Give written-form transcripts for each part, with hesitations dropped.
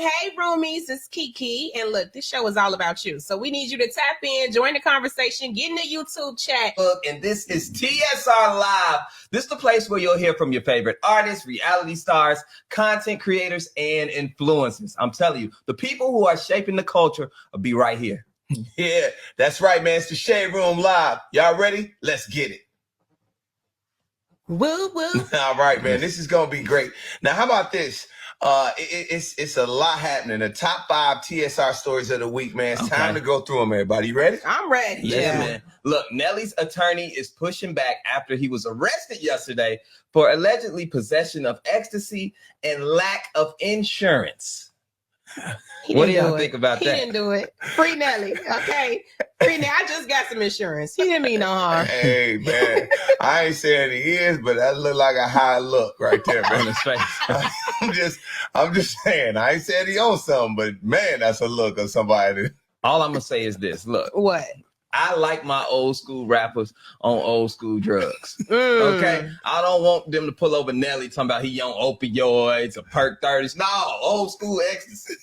Hey, roomies, it's Kiki. And look, this show is all about you. So we need you to tap in, join the conversation, get in the YouTube chat. And this is TSR Live. This is the place where you'll hear from your favorite artists, reality stars, content creators, and influencers. I'm telling you, the people who are shaping the culture will be right here. Yeah, that's right, man. It's the Shade Room Live. Y'all ready? Let's get it. Woo, woo. All right, man. This is going to be great. Now, how about this? It's a lot happening. The top 5 TSR stories of the week, man. It's time to go through them, everybody. You ready? I'm ready. Yeah, man. Look, Nelly's attorney is pushing back after he was arrested yesterday for allegedly possession of ecstasy and lack of insurance. What do y'all think about that? He didn't do it. Free Nelly, okay? Free Nelly. I just got some insurance. He didn't mean no harm. Hey, man. I ain't saying he is, but that look like a high look right there, man. On his face. I'm just saying. I ain't saying he owns something, but man, that's a look of somebody. All I'm gonna say is this. Look. What? I like my old school rappers on old school drugs. Okay? I don't want them to pull over Nelly talking about he on opioids or perk 30s. No, old school ecstasy.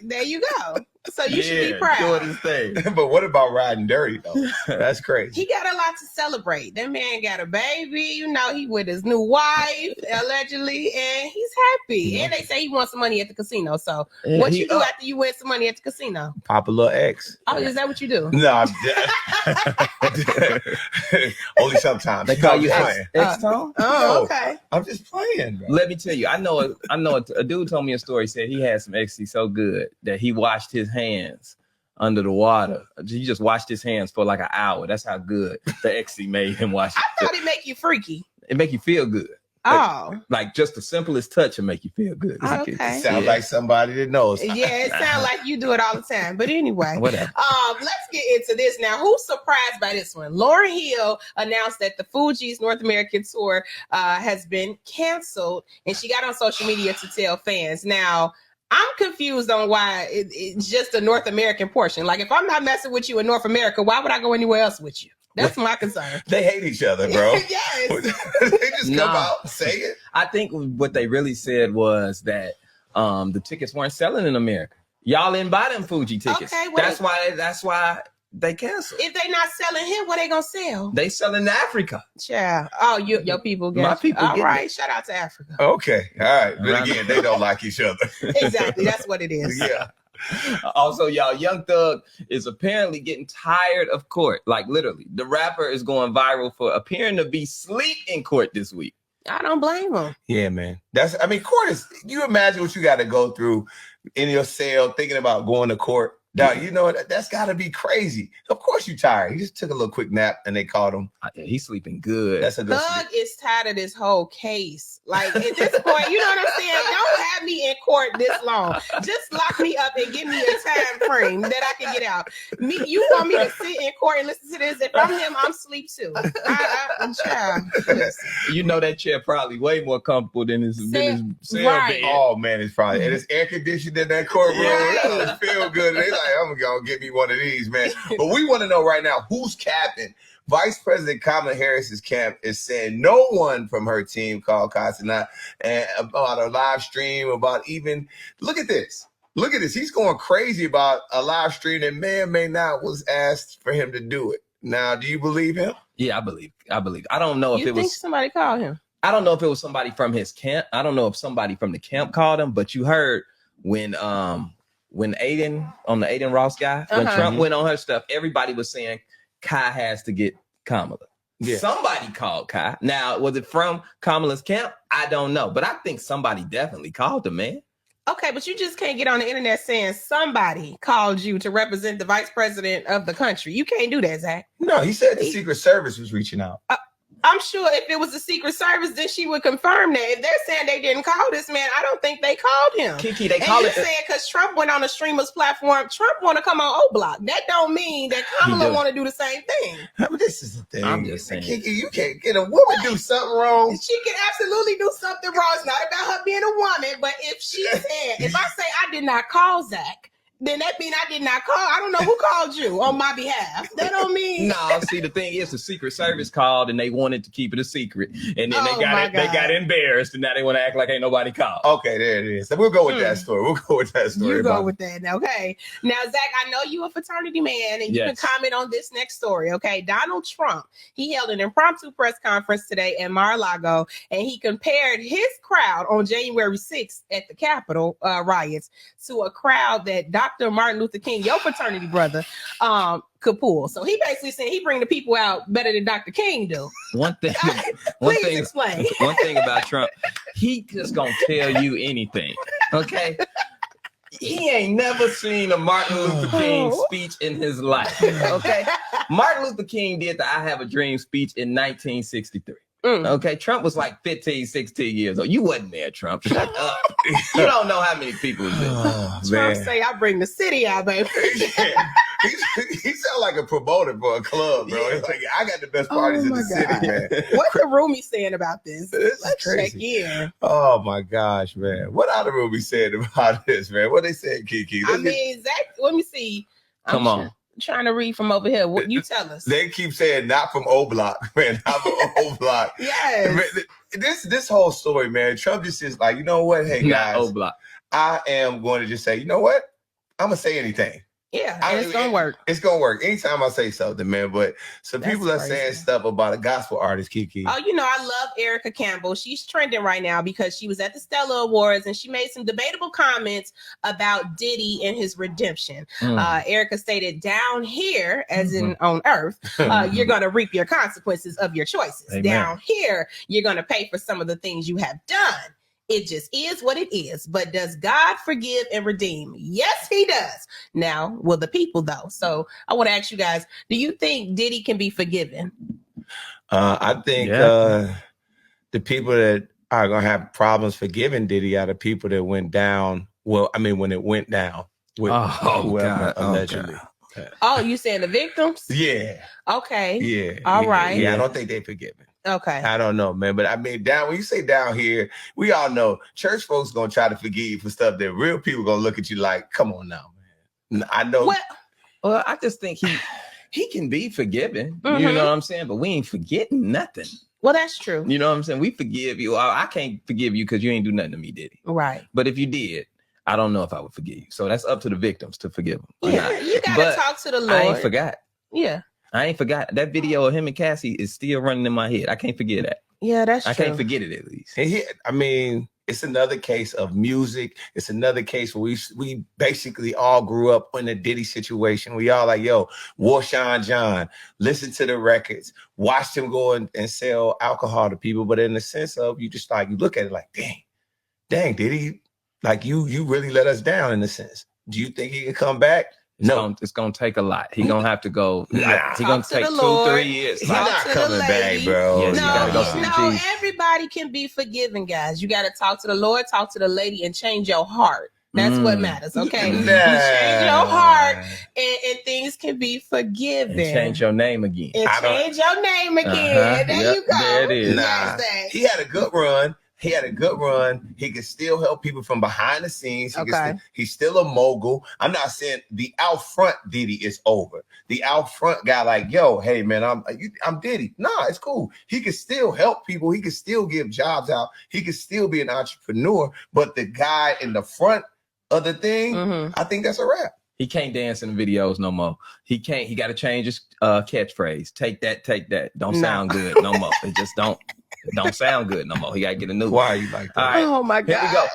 There you go. So you should be proud. Doing his thing. But what about riding dirty, though? That's crazy. He got a lot to celebrate. That man got a baby. You know, he with his new wife, allegedly, and he's happy. And they say he wants some money at the casino. So what you do after you win some money at the casino? Pop a little X. Oh, is that what you do? No, only sometimes. They call you X-Tone? Oh, okay. I'm just playing, bro. Let me tell you, I know a dude told me a story. He said he had some ecstasy so good that he washed his hands under the water. He just washed his hands for like an hour. That's how good the ecstasy made him wash. I thought it make you freaky. It make you feel good. Oh. Like just the simplest touch will make you feel good. Okay. Sounds like somebody that knows. Yeah, it sounds like you do it all the time. But anyway, whatever. Let's get into this now. Who's surprised by this one? Lauryn Hill announced that the Fugees North American tour has been canceled, and she got on social media to tell fans. Now, I'm confused on why it's just a North American portion. Like, if I'm not messing with you in North America, why would I go anywhere else with you? That's my concern. They hate each other, bro. Yes. They just come out and say it. I think what they really said was that the tickets weren't selling in America. Y'all didn't buy them Fuji tickets. Okay, well, that's why they canceled. If they not selling here, what they gonna sell? They sell in Africa. Yeah. Oh, your people get my people. All right. Shout out to Africa. Okay. All right. But again, they don't like each other. Exactly. That's what it is. Yeah. Also, y'all, Young Thug is apparently getting tired of court. Like literally, the rapper is going viral for appearing to be asleep in court this week. I don't blame him. Yeah, man. Court is, you imagine what you got to go through in your cell thinking about going to court. Now, you know, that's got to be crazy. Of course you tired. He just took a little quick nap and they called him. He's sleeping good. That's a good Thug is tired of this whole case. Like, at this point, you know what I'm saying? Don't have me in court this long. Just lock me up and give me a time frame that I can get out. You want me to sit in court and listen to this? If I'm him, I'm asleep too. I'm child. You know that chair probably way more comfortable than his cell right. bed. Oh, man, it's probably. And it's air conditioned in that courtroom. Right. That doesn't feel good. They like, I'm going to get me one of these, man. But we want to know right now, who's capping? Vice President Kamala Harris's camp is saying no one from her team called Kasana and about a live stream, about even, look at this. Look at this. He's going crazy about a live stream that may or may not was asked for him to do it. Now, do you believe him? Yeah, I believe. I don't know if You it think was somebody called him? I don't know if it was somebody from his camp. I don't know if somebody from the camp called him, but you heard when Aiden, on the Aiden Ross guy, when Trump went on her stuff, everybody was saying Kai has to get Kamala. Yeah. Somebody called Kai. Now, was it from Kamala's camp? I don't know, but I think somebody definitely called him, man. Okay, but you just can't get on the internet saying somebody called you to represent the vice president of the country. You can't do that, Zach. No, he said the Secret Service was reaching out. I'm sure if it was the Secret Service, then she would confirm that. If they're saying they didn't call this man, I don't think they called him. Kiki, they call it. And you said because Trump went on a streamer's platform, Trump want to come on O-Block. That don't mean that Kamala want to do the same thing. But this is the thing. I'm just saying. Kiki, you can't get a woman do something wrong. She can absolutely do something wrong. It's not about her being a woman, but if she said, if I say I did not call Zach, then that mean I did not call. I don't know who called you on my behalf. That don't mean. No, see, the thing is, the Secret Service called and they wanted to keep it a secret, and then Oh, my they got God. embarrassed, and now they want to act like ain't nobody called. Okay, there it is. So we'll go with that story. We'll go with that story. You go with that. Okay. Now, Zach, I know you a fraternity man, and you can comment on this next story. Okay. Donald Trump, he held an impromptu press conference today in Mar-a-Lago, and he compared his crowd on January 6th at the Capitol riots to a crowd that Dr. Martin Luther King, your fraternity brother, could pull. So he basically said he bring the people out better than Dr. King do. Please explain. One thing about Trump, he just gonna tell you anything. Okay. He ain't never seen a Martin Luther King speech in his life. Okay. Martin Luther King did the I Have a Dream speech in 1963. Okay, Trump was like 15, 16 years old. You wasn't there, Trump. Shut up. You don't know how many people was there. Trump say, I bring the city out, baby. Yeah. He sound like a promoter for a club, bro. He's like, I got the best parties in the city, man. What the roomie saying about this? Let's check in. Oh my gosh, man. What other roomie said about this, man? What they said, Kiki? Zach, let me see. Come on. Trying to read from over here. What you tell us? They keep saying not from O Block, man. Not from O Block. Yes. Man, this whole story, man. Trump just is like, you know what? Hey guys, O Block. I am going to just say, you know what? I'm gonna say anything. Yeah, and it's gonna work. It's gonna work. Anytime I say something, man. But some people are saying stuff about a gospel artist, Kiki. Oh, I love Erica Campbell. She's trending right now because she was at the Stella Awards and she made some debatable comments about Diddy and his redemption. Erica stated, down here, as in on earth, you're gonna reap your consequences of your choices. Amen. Down here, you're gonna pay for some of the things you have done. It just is what it is. But does God forgive and redeem? Yes, he does. Now, will the people though? So I want to ask you guys, do you think Diddy can be forgiven? I think the people that are going to have problems forgiving Diddy are the people that went down. Well, I mean, when it went down. With whoever, allegedly. Oh, you saying the victims? Yeah. Okay. Yeah. All right. Yeah, I don't think they forgive it. Okay. I don't know, man. But I mean, when you say down here, we all know church folks gonna try to forgive you for stuff that real people gonna look at you like, come on now, man. I know. Well, I just think he can be forgiven. You know what I'm saying? But we ain't forgetting nothing. Well, that's true. You know what I'm saying? We forgive you. I can't forgive you because you ain't do nothing to me, Diddy. Right. But if you did, I don't know if I would forgive you. So that's up to the victims to forgive them. Yeah, you gotta talk to the Lord. I ain't forgot. Yeah. I ain't forgot. That video of him and Cassie is still running in my head. I can't forget that. Yeah, that's true. I can't forget it at least. I mean, it's another case of music. It's another case where we basically all grew up in a Diddy situation. We all like, yo, Warshawn John, listen to the records, watch him go and sell alcohol to people. But in the sense of you just like, you look at it like, dang, Diddy, like you really let us down in a sense. Do you think he can come back? No, it's gonna take a lot. He gonna have to go. He's gonna take 2-3 years. He's not coming back, bro. Yes, no, everybody can be forgiven, guys. You got to talk to the Lord, talk to the lady, and change your heart. That's what matters. Okay, you change your heart, and things can be forgiven. And change your name again. There you go. There it is. He had a good run. He can still help people from behind the scenes. He's still a mogul. I'm not saying the out front Diddy is over. The out front guy, like, yo, hey man, I'm Diddy. Nah, it's cool. He can still help people. He can still give jobs out. He can still be an entrepreneur. But the guy in the front of the thing, I think that's a wrap. He can't dance in the videos no more. He can't. He got to change his catchphrase. Take that. Don't sound good no more. It just don't sound good no more. He got to get a new one. Why are you like that? All right, oh my God. Here we go.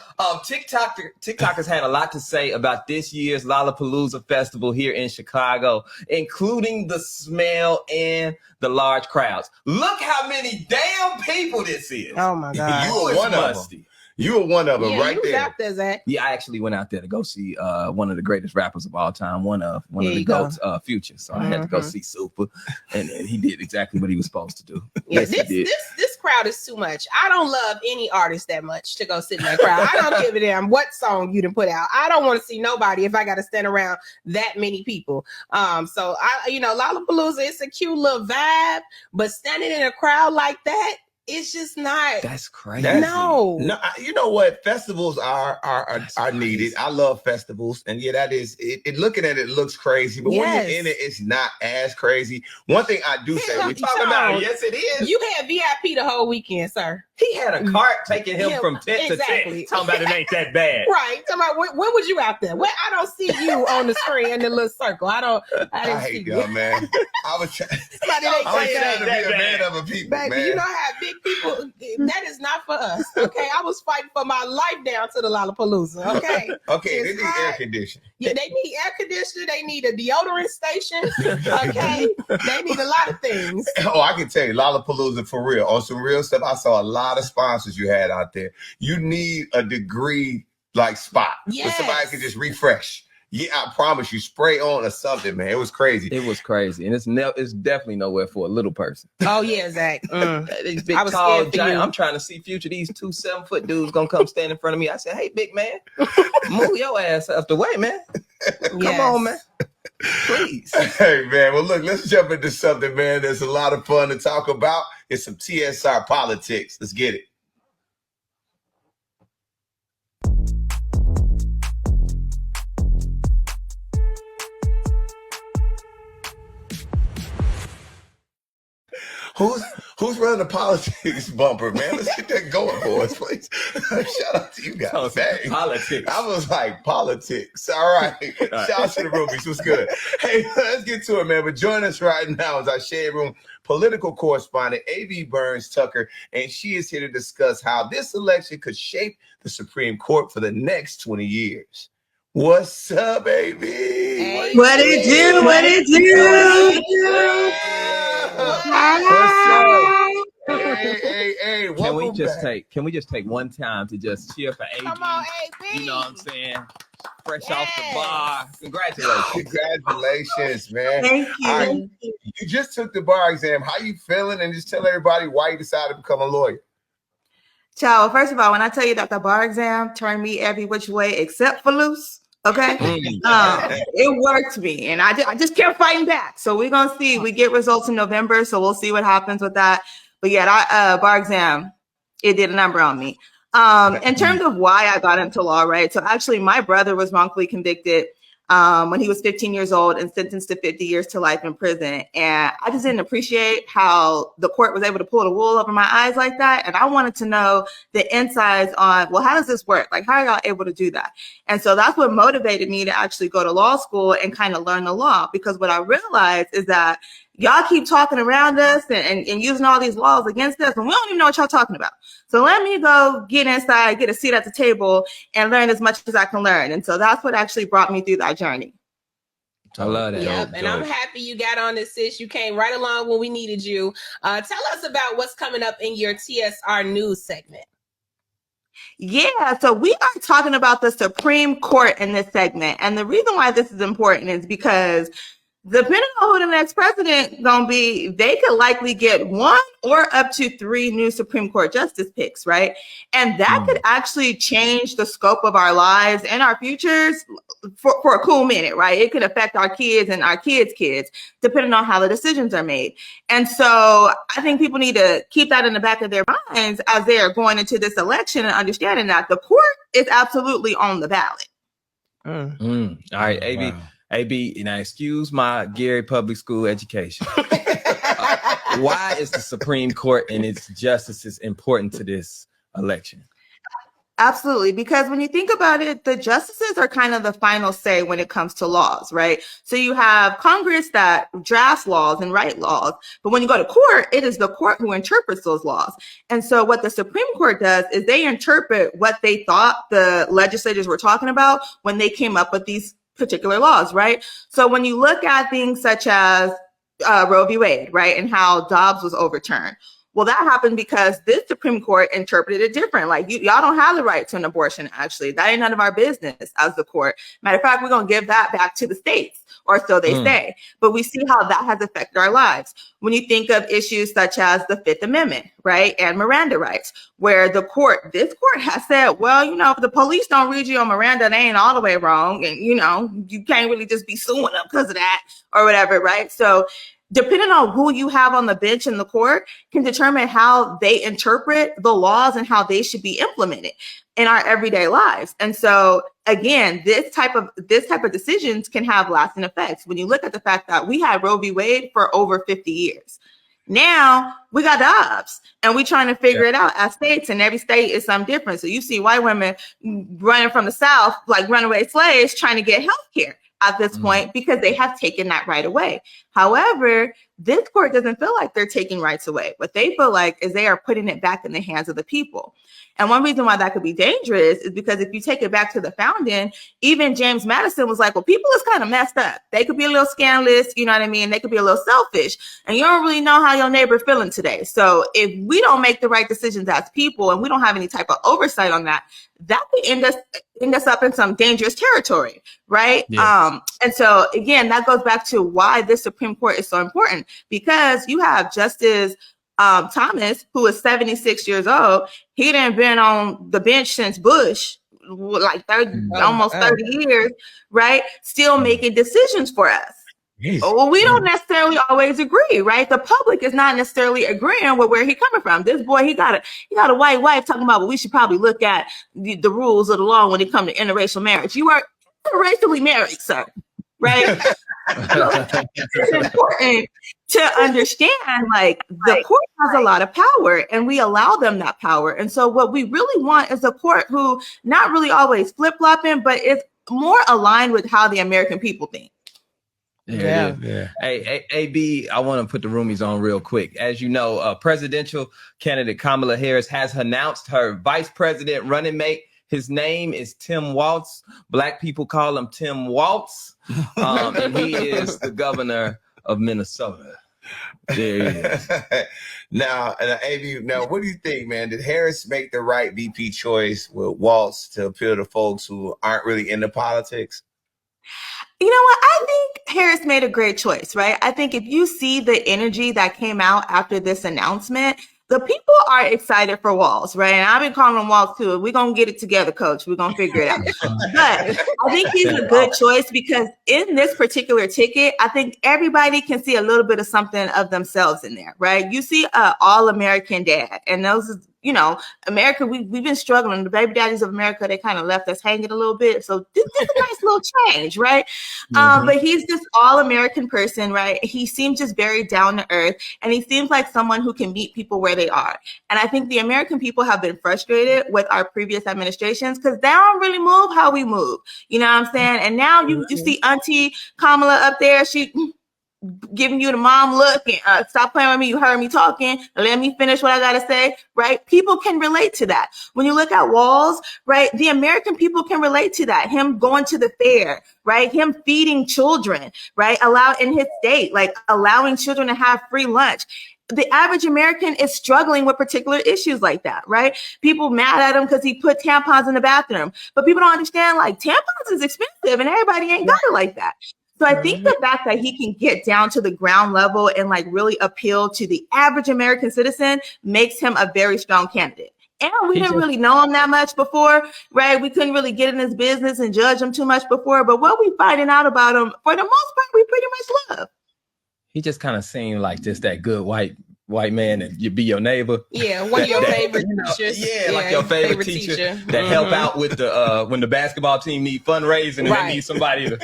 TikTok has had a lot to say about this year's Lollapalooza festival here in Chicago, including the smell and the large crowds. Look how many damn people this is. Oh my God. You were one of them. You were one of them right there. Out there, Zach. Yeah, I actually went out there to go see one of the greatest rappers of all time, one of the GOATs, Future. So I had to go see Super, and he did exactly what he was supposed to do. Yeah, this crowd is too much. I don't love any artist that much to go sit in that crowd. I don't give a damn what song you done put out. I don't want to see nobody if I got to stand around that many people. So Lollapalooza, it's a cute little vibe, but standing in a crowd like that, it's just not. That's crazy. No, you know what? Festivals are needed. I love festivals, and yeah, that is it. Looking at it looks crazy, but when you're in it, it's not as crazy. One thing I do say, we talking about, yes, it is. You had VIP the whole weekend, sir. He had a cart taking him from tent to tent. Talking about it ain't that bad. Right. Talking about when was you out there? Well, I don't see you on the screen in the little circle. I didn't hate see y'all, you. man. I was trying to be a man of a people, baby, man. You know how big people, that is not for us. Okay. I was fighting for my life down to the Lollapalooza. Okay. Okay, they need air conditioning. Yeah, they need air conditioner. They need a deodorant station. Okay. They need a lot of things. Oh, I can tell you, Lollapalooza for real. On some real stuff, I saw a lot of sponsors you had out there. You need a degree like spot where somebody can just refresh. Yeah, I promise you, spray on or something, man. It was crazy. It was crazy, and it's definitely nowhere for a little person. Oh yeah, Zach. These big, tall, giant. I'm trying to see Future. These 2 7-foot dudes gonna come stand in front of me. I said, "Hey, big man, move your ass out the way, man. Come on, man." Please. Hey, man. Well, look, let's jump into something, man. There's a lot of fun to talk about. It's some TSR politics. Let's get it. Who's running the politics bumper, man? Let's get that going, boys, please. Shout out to you guys. Politics. I was like, politics. All right. Shout out to the Rubies. What's good? Hey, let's get to it, man. But join us right now as our Shade Room political correspondent, A.B. Burns Tucker, and she is here to discuss how this election could shape the Supreme Court for the next 20 years. What's up, baby? Hey, what it do? What it do? Hey, can we just take one time to just cheer for AB? Come on, AB. You know what I'm saying? Fresh off the bar. Congratulations, man. Thank you. Right. You just took the bar exam. How you feeling? And just tell everybody why you decided to become a lawyer. Ciao. First of all, when I tell you that the bar exam turned me every which way except for loose, okay, it worked me, and I just kept fighting back. So we're gonna see. We get results in November, so we'll see what happens with that. But yeah, that bar exam, it did a number on me. In terms of why I got into law, right? So actually, my brother was wrongfully convicted when he was 15 years old and sentenced to 50 years to life in prison. And I just didn't appreciate how the court was able to pull the wool over my eyes like that. And I wanted to know the insides on, well, how does this work? Like, how are y'all able to do that? And so that's what motivated me to actually go to law school and kind of learn the law. Because what I realized is that y'all keep talking around us and using all these laws against us, and we don't even know what y'all talking about. So let me go get inside, get a seat at the table, and learn as much as I can learn. And so that's what actually brought me through that journey. I love that. Yep, and I'm happy you got on this, sis. You came right along when we needed you. Tell us about what's coming up in your TSR news segment. Yeah, so we are talking about the Supreme Court in this segment. And the reason why this is important is because depending on who the next president gonna be, they could likely get 1 or up to 3 new Supreme Court justice picks, right? And that could actually change the scope of our lives and our futures for a cool minute, right? It could affect our kids and our kids' kids, depending on how the decisions are made. And so I think people need to keep that in the back of their minds as they are going into this election and understanding that the court is absolutely on the ballot. All right, AB. Wow. AB, now excuse my Gary public school education. Why is the Supreme Court and its justices important to this election? Absolutely. Because when you think about it, the justices are kind of the final say when it comes to laws, right? So you have Congress that drafts laws and write laws. But when you go to court, it is the court who interprets those laws. And so what the Supreme Court does is they interpret what they thought the legislators were talking about when they came up with these particular laws, right? So when you look at things such as Roe v. Wade, right, and how Dobbs was overturned, well, that happened because this Supreme Court interpreted it different. Like, y'all don't have the right to an abortion, actually. That ain't none of our business as the court. Matter of fact, we're going to give that back to the states, or so they say. But we see how that has affected our lives. When you think of issues such as the Fifth Amendment, right, and Miranda rights, where this court has said, well, you know, if the police don't read you on Miranda, they ain't all the way wrong. And, you know, you can't really just be suing them because of that or whatever, right? So depending on who you have on the bench in the court, can determine how they interpret the laws and how they should be implemented in our everyday lives. And so again, this type of decisions can have lasting effects. When you look at the fact that we had Roe v. Wade for over 50 years. Now we got Dobbs, and we're trying to figure it out as states, and every state is something different. So you see white women running from the South like runaway slaves trying to get health care at this point because they have taken that right away. However, this court doesn't feel like they're taking rights away. What they feel like is they are putting it back in the hands of the people. And one reason why that could be dangerous is because if you take it back to the founding, even James Madison was like, well, people is kind of messed up. They could be a little scandalous, you know what I mean? They could be a little selfish, and you don't really know how your neighbor feeling today. So if we don't make the right decisions as people and we don't have any type of oversight on that, that could end us up in some dangerous territory, right? Yes. And so again, that goes back to why this Supreme Court is so important, because you have Justice Thomas, who is 76 years old. He done been on the bench since Bush, like 30 years, right? Still making decisions for us. Yes. Well, we don't necessarily always agree, right? The public is not necessarily agreeing with where he's coming from. This boy, he got a white wife talking about, well, we should probably look at the rules of the law when it comes to interracial marriage. You are interracially married, sir, right? So it's important to understand, like, the court has a lot of power, and we allow them that power. And so what we really want is a court who not really always flip-flopping, but is more aligned with how the American people think. Yeah. Hey, AB, I want to put the roomies on real quick. As you know, presidential candidate Kamala Harris has announced her vice president running mate. His name is Tim Walz. Black people call him Tim Walz. And he is the governor of Minnesota. There he is. Now, AB, what do you think, man? Did Harris make the right VP choice with Walz to appeal to folks who aren't really into politics? You know what? I think Harris made a great choice, right? I think if you see the energy that came out after this announcement, the people are excited for Walz, right? And I've been calling him Walz too. We're going to get it together, coach. We're going to figure it out. But I think he's a good choice because in this particular ticket, I think everybody can see a little bit of something of themselves in there, right? You see an all-American dad, and those, you know, America, we've been struggling. The baby daddies of America, they kind of left us hanging a little bit. So this is a nice little change, right? But he's this all-American person, right? He seems just very down to earth, and he seems like someone who can meet people where they are. And I think the American people have been frustrated with our previous administrations because they don't really move how we move. You know what I'm saying? And now you see Auntie Kamala up there. She giving you the mom look and stop playing with me. You heard me talking. Let me finish what I got to say, right? People can relate to that. When you look at Walz, right, the American people can relate to that. Him going to the fair, right? Him feeding children, right? In his state, like allowing children to have free lunch. The average American is struggling with particular issues like that, right? People mad at him because he put tampons in the bathroom, but people don't understand, like, tampons is expensive and everybody ain't got it like that. So I think the fact that he can get down to the ground level and like really appeal to the average American citizen makes him a very strong candidate. And we didn't really know him that much before, right? We couldn't really get in his business and judge him too much before. But what we finding out about him, for the most part, we pretty much love. He just kind of seemed like just that good white man and you be your neighbor. Yeah, one of your favorite teachers. Yeah, like your favorite teacher that help out with the when the basketball team need fundraising and they need somebody to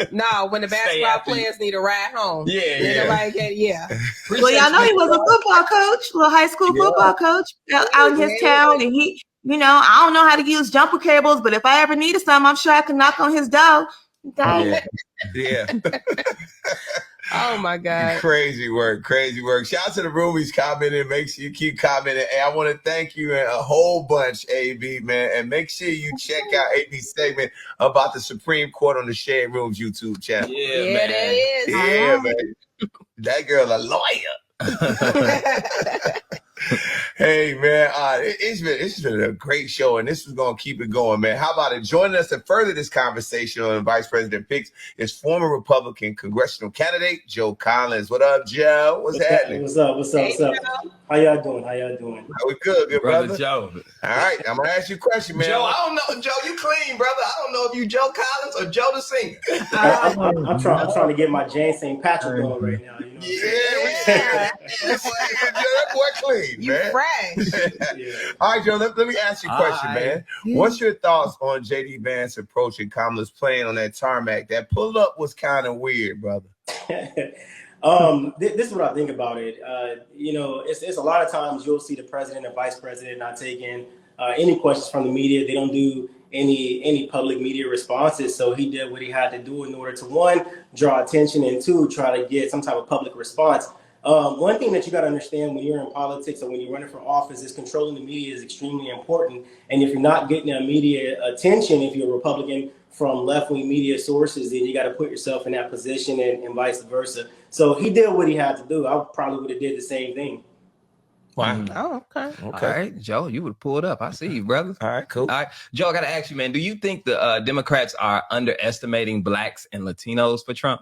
when the basketball players need a ride home. Yeah. Well, y'all know he was a football coach, little high school football coach out in his town, and he, you know, I don't know how to use jumper cables, but if I ever needed some, I'm sure I can knock on his door. Yeah. Oh my God. Crazy work. Shout out to the roomies commenting. Make sure you keep commenting. And I want to thank you a whole bunch, AB, man. And make sure you check out AB's segment about the Supreme Court on the Shade Room's YouTube channel. Yeah, man. That is. Yeah, man. That girl a lawyer. Hey, man, it's been a great show, and this is going to keep it going, man. How about it? Joining us to further this conversation on the Vice President Picks is former Republican congressional candidate Joe Collins. What up, Joe? What's happening? What's up? How y'all doing? How y'all doing? We good, brother. Joe. All right, I'm gonna ask you a question, man. Joe, I don't know. Joe, you clean, brother. I don't know if you Joe Collins or Joe the singer. I'm trying to get my James St. Patrick going right now. You know that boy clean, you man. Fresh. All right, Joe, let me ask you a question, man. What's your thoughts on JD Vance approaching Kamala's plane on that tarmac? That pull-up was kind of weird, brother. This is what I think about it. It's a lot of times you'll see the president and vice president not taking any questions from the media. They don't do any public media responses. So he did what he had to do in order to, one, draw attention, and two, try to get some type of public response. One thing that you got to understand when you're in politics or when you're running for office is controlling the media is extremely important. And if you're not getting that media attention, if you're a Republican from left-wing media sources, then you got to put yourself in that position and vice versa. So he did what he had to do. I probably would have did the same thing. Wow. Oh, okay. All right, Joe, you would have pulled up. I see you, brother. All right, cool. All right, Joe, I got to ask you, man, do you think the Democrats are underestimating blacks and Latinos for Trump?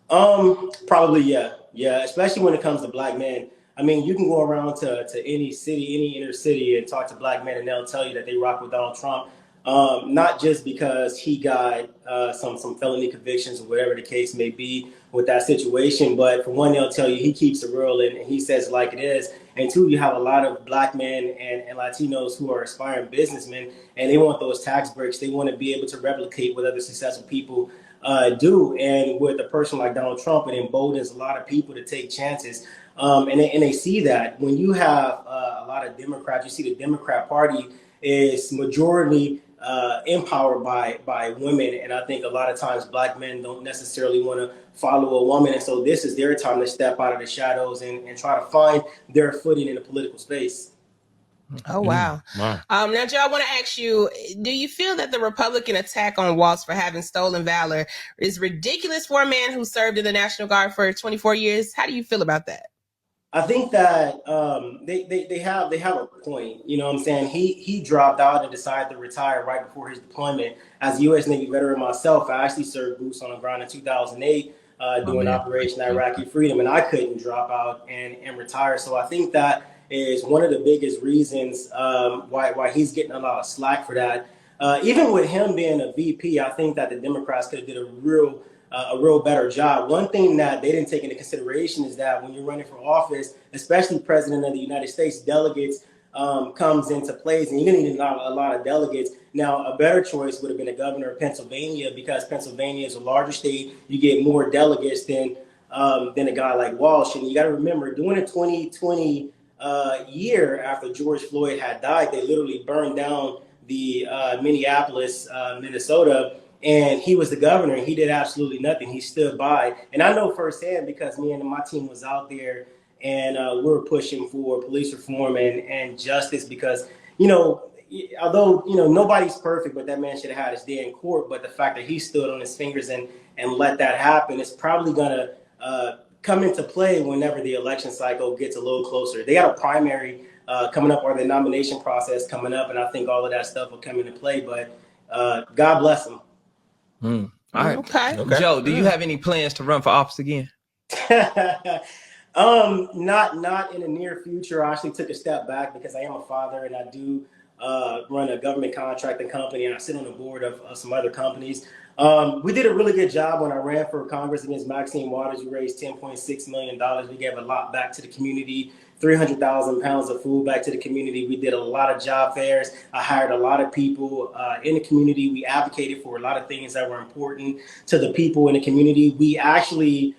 Probably, yeah. Yeah, especially when it comes to black men. I mean, you can go around to any city, any inner city, and talk to black men, and they'll tell you that they rock with Donald Trump. Not just because he got some felony convictions or whatever the case may be with that situation, but for one, they'll tell you he keeps it real and he says it like it is. And two, you have a lot of black men and Latinos who are aspiring businessmen, and they want those tax breaks. They want to be able to replicate what other successful people do. And with a person like Donald Trump, it emboldens a lot of people to take chances. And they see that when you have a lot of Democrats, you see the Democrat Party is majority empowered by women. And I think a lot of times black men don't necessarily want to follow a woman. And so this is their time to step out of the shadows and try to find their footing in the political space. Oh, wow. Now, Joe, I want to ask you, do you feel that the Republican attack on Walz for having stolen valor is ridiculous for a man who served in the National Guard for 24 years? How do you feel about that? I think that they have a point. You know what I'm saying? He dropped out and decided to retire right before his deployment. As a U.S. Navy veteran myself, I actually served boots on the ground in 2008 doing Operation Iraqi Freedom, and I couldn't drop out and retire. So I think that is one of the biggest reasons why he's getting a lot of slack for that. Even with him being a VP, I think that the Democrats could have did a real better job. One thing that they didn't take into consideration is that when you're running for office, especially president of the United States, delegates comes into place, and you're going to need a lot of delegates. Now, a better choice would have been the governor of Pennsylvania, because Pennsylvania is a larger state. You get more delegates than a guy like Walsh. And you got to remember, during the 2020 year after George Floyd had died, they literally burned down the Minneapolis, Minnesota. And he was the governor, and he did absolutely nothing. He stood by. And I know firsthand because me and my team was out there, and we were pushing for police reform and justice because, although, nobody's perfect, but that man should have had his day in court. But the fact that he stood on his fingers and let that happen is probably going to come into play whenever the election cycle gets a little closer. They got a primary coming up, or the nomination process coming up, and I think all of that stuff will come into play. But God bless them. All right. Okay. Joe, do you have any plans to run for office again? Not in the near future. I actually took a step back because I am a father, and I do run a government contracting company, and I sit on the board of some other companies. We did a really good job when I ran for Congress against Maxine Waters. We raised $10.6 million. We gave a lot back to the community, 300,000 pounds of food back to the community. We did a lot of job fairs. I hired a lot of people in the community. We advocated for a lot of things that were important to the people in the community. We actually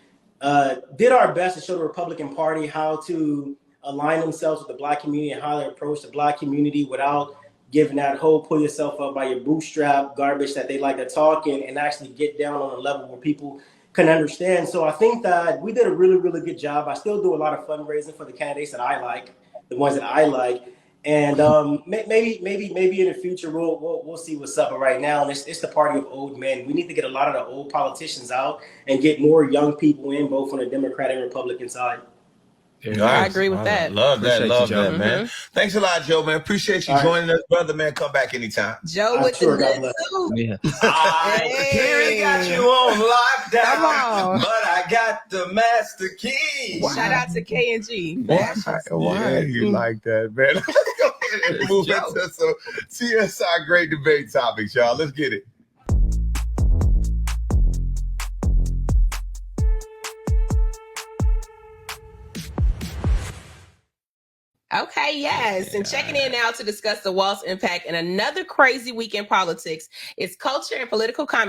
did our best to show the Republican Party how to align themselves with the Black community and how to approach the Black community without giving that whole pull yourself up by your bootstrap garbage that they like to talk in, and actually get down on a level where people can understand. So I think that we did a really, really good job. I still do a lot of fundraising for the candidates that I like, the ones that I like. And maybe in the future we'll see what's up. But right now, it's the party of old men. We need to get a lot of the old politicians out and get more young people in, both on the Democrat and Republican side. Nice. I agree with that. Love that, Joe. man. Thanks a lot, Joe, man. Appreciate you joining us, brother, man. Come back anytime. Joe with sure, the God good bless. suit. Yeah. I got you on lockdown. Come on. But I I got the master key. Shout out to K&G. Why are you like that, man? Let's go ahead and move Joe. into some TSR great debate topics, y'all. Let's get it. Okay, yes. And checking in now to discuss the Walt's impact and another crazy week in politics. It's culture and political commentary.